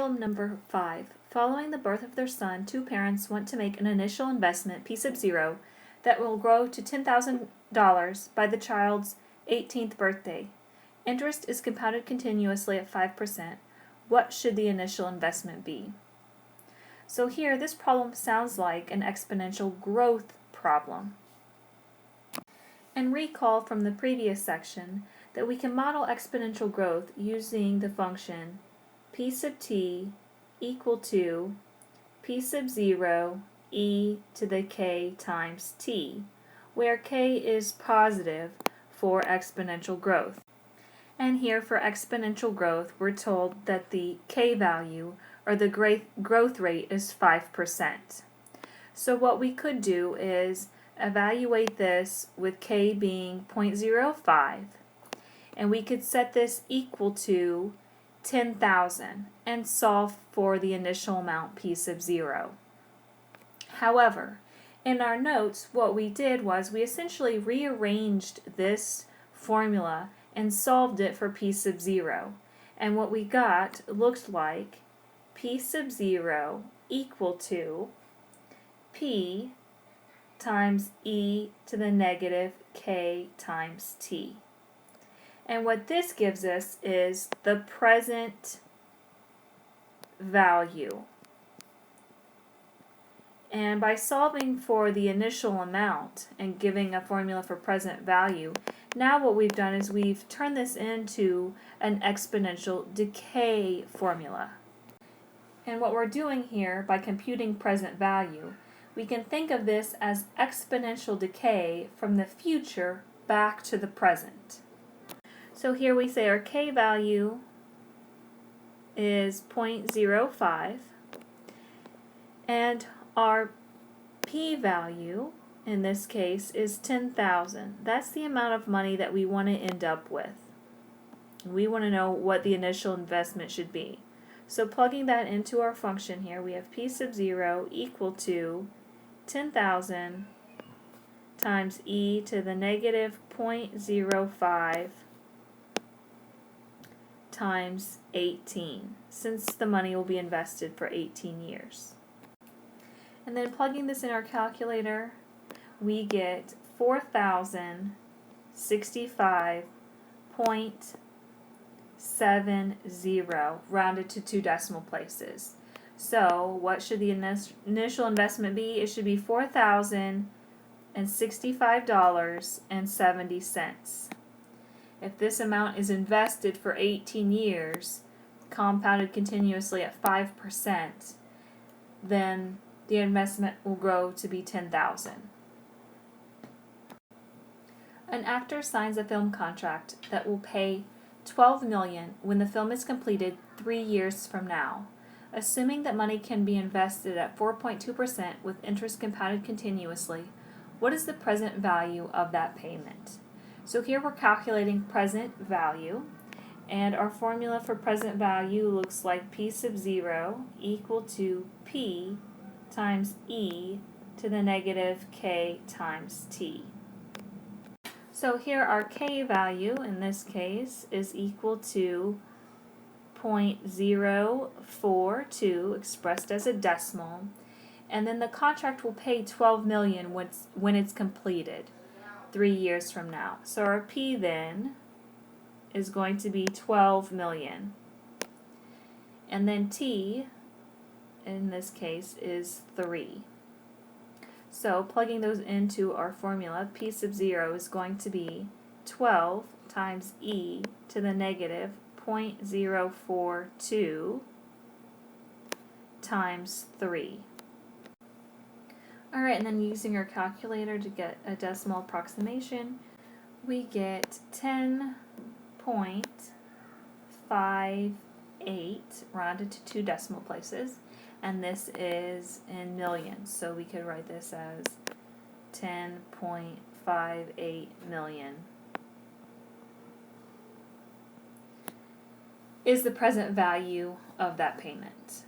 Problem number 5. Following the birth of their son, two parents want to make an initial investment, P sub 0, that will grow to $10,000 by the child's 18th birthday. Interest is compounded continuously at 5%. What should the initial investment be? So here, this problem sounds like an exponential growth problem. And recall from the previous section that we can model exponential growth using the function P sub t equal to P sub 0 e to the k times t, where k is positive for exponential growth. And here for exponential growth, we're told that the k value, or the growth rate, is 5%. So what we could do is evaluate this with k being 0.05, and we could set this equal to 10,000 and solve for the initial amount P sub 0. However, in our notes, what we did was we essentially rearranged this formula and solved it for P sub 0. And what we got looked like P sub 0 equal to P times e to the negative k times t. And what this gives us is the present value. And by solving for the initial amount and giving a formula for present value, now what we've done is we've turned this into an exponential decay formula. And what we're doing here by computing present value, we can think of this as exponential decay from the future back to the present. So here we say our k value is 0.05 and our p value in this case is 10,000. That's the amount of money that we want to end up with. We want to know what the initial investment should be. So plugging that into our function here, we have P sub 0 equal to 10,000 times e to the negative 0.05 times 18, since the money will be invested for 18 years. And then plugging this in our calculator, we get 4,065.70 rounded to 2 decimal places. So what should the initial investment be? It should be $4,065.70. If this amount is invested for 18 years, compounded continuously at 5%, then the investment will grow to be $10,000. An actor signs a film contract that will pay $12 million when the film is completed 3 years from now. Assuming that money can be invested at 4.2% with interest compounded continuously, what is the present value of that payment? So here we're calculating present value, and our formula for present value looks like P sub 0 equal to P times e to the negative k times t. So here our k value in this case is equal to 0.042 expressed as a decimal, and then the contract will pay $12 million when it's completed 3 years from now. So our P then is going to be 12 million. And then T in this case is 3. So plugging those into our formula, P sub 0 is going to be 12 times e to the negative 0.042 times 3. Alright, and then using our calculator to get a decimal approximation, we get 10.58 rounded to 2 decimal places, and this is in millions, so we could write this as 10.58 million is the present value of that payment.